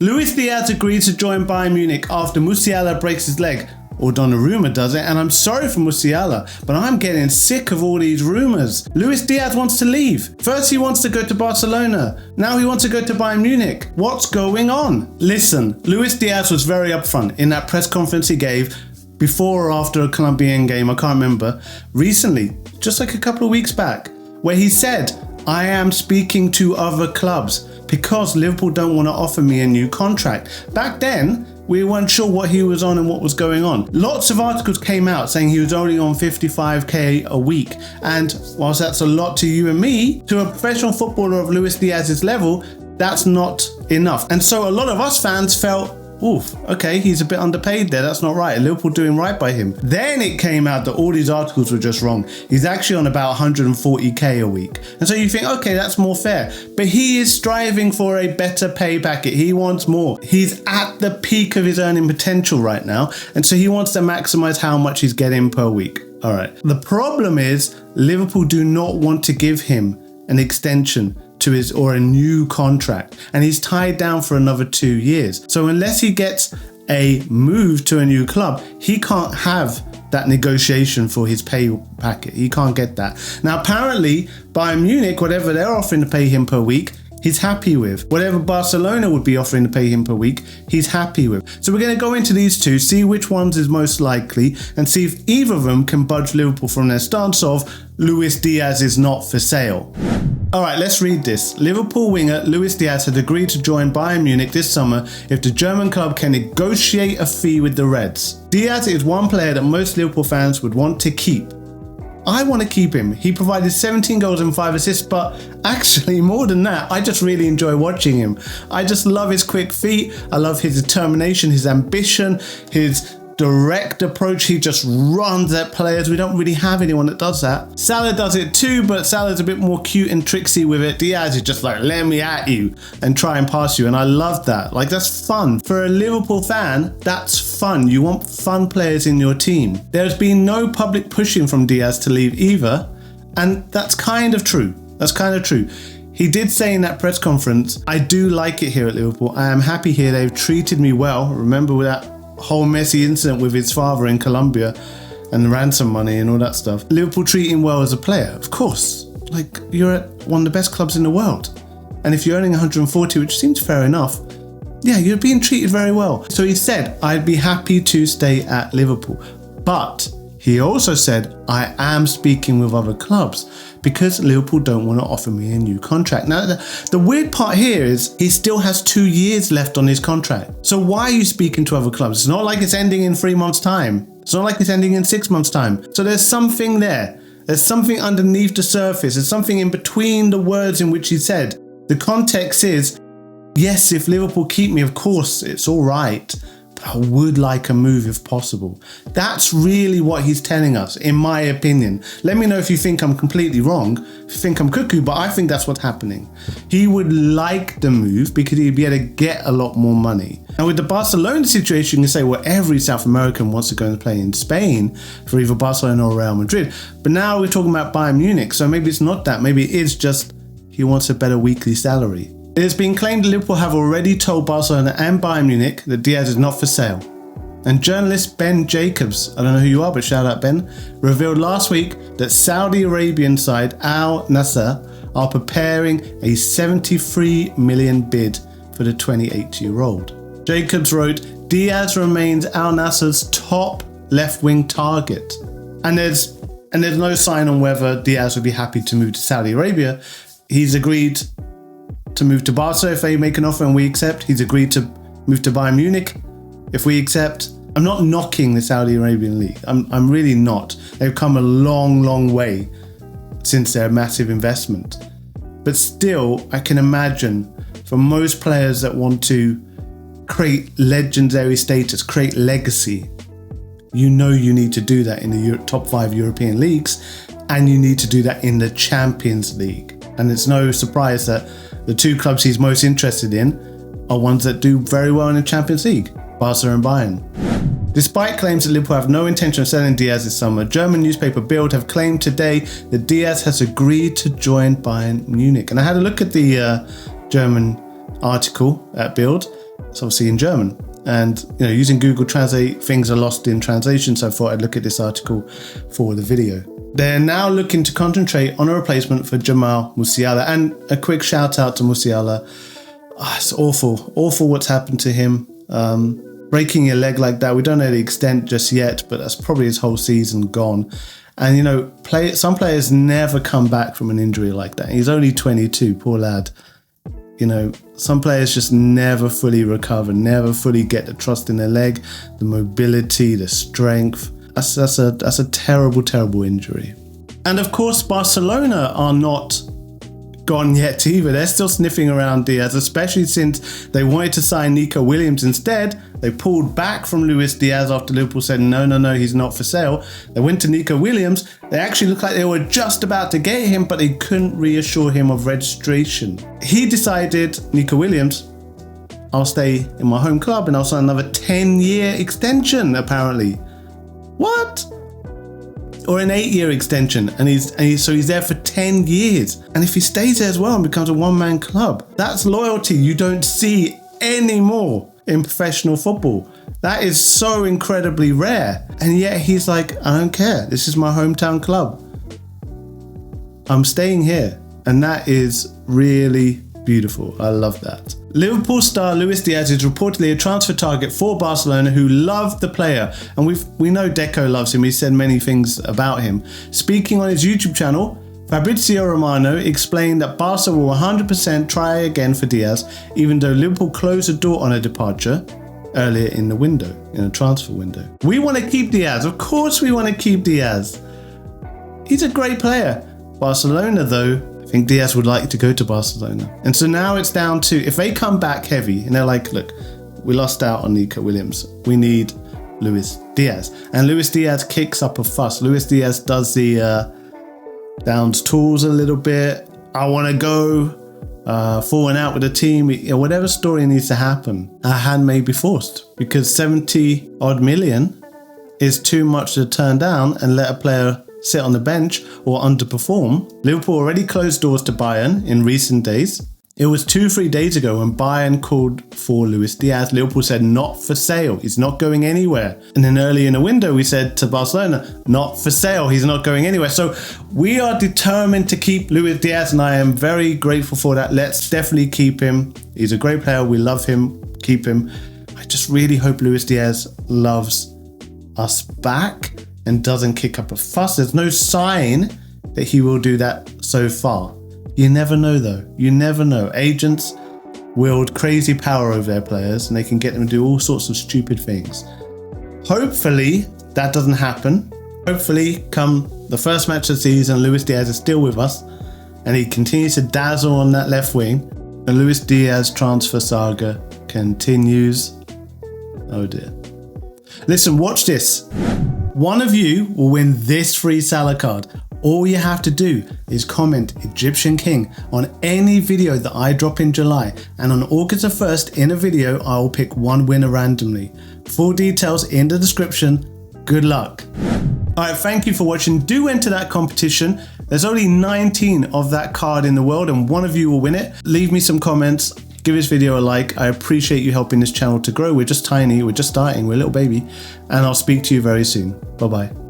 Luis Diaz agreed to join Bayern Munich after Musiala breaks his leg. Or Donnarumma does it, and I'm sorry for Musiala, but I'm getting sick of all these rumours. Luis Diaz wants to leave. First he wants to go to Barcelona. Now he wants to go to Bayern Munich. What's going on? Listen, Luis Diaz was very upfront in that press conference he gave before or after a Colombian game, I can't remember, recently, just like a couple of weeks back, where he said, I am speaking to other clubs because Liverpool don't want to offer me a new contract. Back then, we weren't sure what he was on and what was going on. Lots of articles came out saying he was only on 55k a week. And whilst that's a lot to you and me, to a professional footballer of Luis Diaz's level, that's not enough. And so a lot of us fans felt, oof, okay, he's a bit underpaid there. That's not right. Liverpool doing right by him. Then it came out that all these articles were just wrong. He's actually on about 140k a week. And so you think, okay, that's more fair. But he is striving for a better pay packet. He wants more. He's at the peak of his earning potential right now. And so he wants to maximize how much he's getting per week. All right. The problem is Liverpool do not want to give him an extension to his or a new contract, and he's tied down for another 2 years. So unless he gets a move to a new club, he can't have that negotiation for his pay packet. He can't get that. Now apparently Bayern Munich, whatever they're offering to pay him per week, he's happy with. Whatever Barcelona would be offering to pay him per week, he's happy with. So we're going to go into these two, see which ones is most likely, and see if either of them can budge Liverpool from their stance of Luis Diaz is not for sale. Alright, let's read this. Liverpool winger Luis Diaz had agreed to join Bayern Munich this summer if the German club can negotiate a fee with the Reds. Diaz is one player that most Liverpool fans would want to keep. I want to keep him. He provided 17 goals and 5 assists, but actually more than that, I just really enjoy watching him. I just love his quick feet. I love his determination, his ambition, his direct approach. He just runs at players. We don't really have anyone that does that. Salah does it too, but Salah's a bit more cute and tricksy with it. Diaz is just like, let me at you and try and pass you. And I love that. Like, that's fun. For a Liverpool fan, that's fun. You want fun players in your team. There's been no public pushing from Diaz to leave either. And that's kind of true. That's kind of true. He did say in that press conference, I do like it here at Liverpool. I am happy here. They've treated me well. Remember with that whole messy incident with his father in Colombia and the ransom money and all that stuff. Liverpool treat him well as a player, of course. Like, you're at one of the best clubs in the world. And if you're earning 140, which seems fair enough, yeah, you're being treated very well. So he said, I'd be happy to stay at Liverpool. But he also said, I am speaking with other clubs because Liverpool don't want to offer me a new contract. Now, the weird part here is he still has 2 years left on his contract. So why are you speaking to other clubs? It's not like it's ending in 3 months' time. It's not like it's ending in 6 months' time. So there's something there. There's something underneath the surface. There's something in between the words in which he said. The context is, yes, if Liverpool keep me, of course, it's all right. I would like a move if possible. That's really what he's telling us, in my opinion. Let me know if you think I'm completely wrong, if you think I'm cuckoo, but I think that's what's happening. He would like the move because he'd be able to get a lot more money. And with the Barcelona situation, you can say, well, every South American wants to go and play in Spain for either Barcelona or Real Madrid. But now we're talking about Bayern Munich, so maybe it's not that. Maybe it is just he wants a better weekly salary. It has been claimed that Liverpool have already told Barcelona and Bayern Munich that Diaz is not for sale. And journalist Ben Jacobs, I don't know who you are, but shout out Ben, revealed last week that Saudi Arabian side Al Nassr are preparing a 73 million bid for the 28-year-old. Jacobs wrote, Diaz remains Al Nassr's top left-wing target. And there's no sign on whether Diaz would be happy to move to Saudi Arabia. He's agreed to move to Barca if they make an offer and we accept. He's agreed to move to Bayern Munich if we accept. I'm not knocking the Saudi Arabian league. I'm really not. They've come a long, long way since their massive investment. But still, I can imagine for most players that want to create legendary status, create legacy, you know you need to do that in the top 5 European leagues, and you need to do that in the Champions League. And it's no surprise that the 2 clubs he's most interested in are ones that do very well in the Champions League, Barca and Bayern. Despite claims that Liverpool have no intention of selling Diaz this summer, German newspaper Bild have claimed today that Diaz has agreed to join Bayern Munich. And I had a look at the German article at Bild. It's obviously in German. And using Google Translate, things are lost in translation, so I thought I'd look at this article for the video. They're now looking to concentrate on a replacement for Jamal Musiala. And a quick shout out to Musiala. It's awful what's happened to him. Breaking your leg like that, we don't know the extent just yet, but that's probably his whole season gone. And some players never come back from an injury like that. He's only 22, poor lad. Some players just never fully recover, never fully get the trust in their leg, the mobility, the strength. That's a terrible, terrible injury. And of course, Barcelona are not gone yet either. They're still sniffing around Diaz, especially since they wanted to sign Nico Williams instead. They pulled back from Luis Diaz after Liverpool said, no, he's not for sale. They went to Nico Williams. They actually looked like they were just about to get him, but they couldn't reassure him of registration. He decided, Nico Williams, I'll stay in my home club and I'll sign another 10-year extension, apparently. What? Or an 8-year extension, and he's there for 10 years. And if he stays there as well and becomes a one-man club, that's loyalty you don't see anymore in professional football. That is so incredibly rare. And yet he's like, I don't care. This is my hometown club. I'm staying here. And that is really beautiful. I love that. Liverpool star Luis Diaz is reportedly a transfer target for Barcelona, who love the player, and we know Deco loves him. He said many things about him. Speaking on his YouTube channel, Fabrizio Romano explained that Barca will 100% try again for Diaz, even though Liverpool closed the door on a departure earlier in the window, in a transfer window. We want to keep Diaz. Of course we want to keep Diaz. He's a great player. Barcelona, though, I think Diaz would like to go to Barcelona. And so now it's down to, if they come back heavy and they're like, look, we lost out on Nico Williams. We need Luis Diaz. And Luis Diaz kicks up a fuss. Luis Diaz does the downs tools a little bit. I want to go, falling out with the team. Whatever story needs to happen, a hand may be forced, because 70 odd million is too much to turn down and let a player sit on the bench or underperform. Liverpool already closed doors to Bayern in recent days. It was 2-3 days ago when Bayern called for Luis Diaz. Liverpool said not for sale, he's not going anywhere. And then early in the window we said to Barcelona, not for sale, he's not going anywhere. So we are determined to keep Luis Diaz, and I am very grateful for that. Let's definitely keep him. He's a great player, we love him, keep him. I just really hope Luis Diaz loves us back and doesn't kick up a fuss. There's no sign that he will do that so far. You never know though. You never know. Agents wield crazy power over their players and they can get them to do all sorts of stupid things. Hopefully that doesn't happen. Hopefully come the first match of the season, Luis Diaz is still with us and he continues to dazzle on that left wing. The Luis Diaz transfer saga continues. Oh dear. Listen, watch this. One of you will win this free Salah card. All you have to do is comment Egyptian King on any video that I drop in July, and on August the 1st in a video I will pick one winner randomly. Full details in the description. Good luck. Alright, thank you for watching. Do enter that competition. There's only 19 of that card in the world and one of you will win it. Leave me some comments. Give this video a like. I appreciate you helping this channel to grow. We're just tiny. We're just starting. We're a little baby. And I'll speak to you very soon. Bye-bye.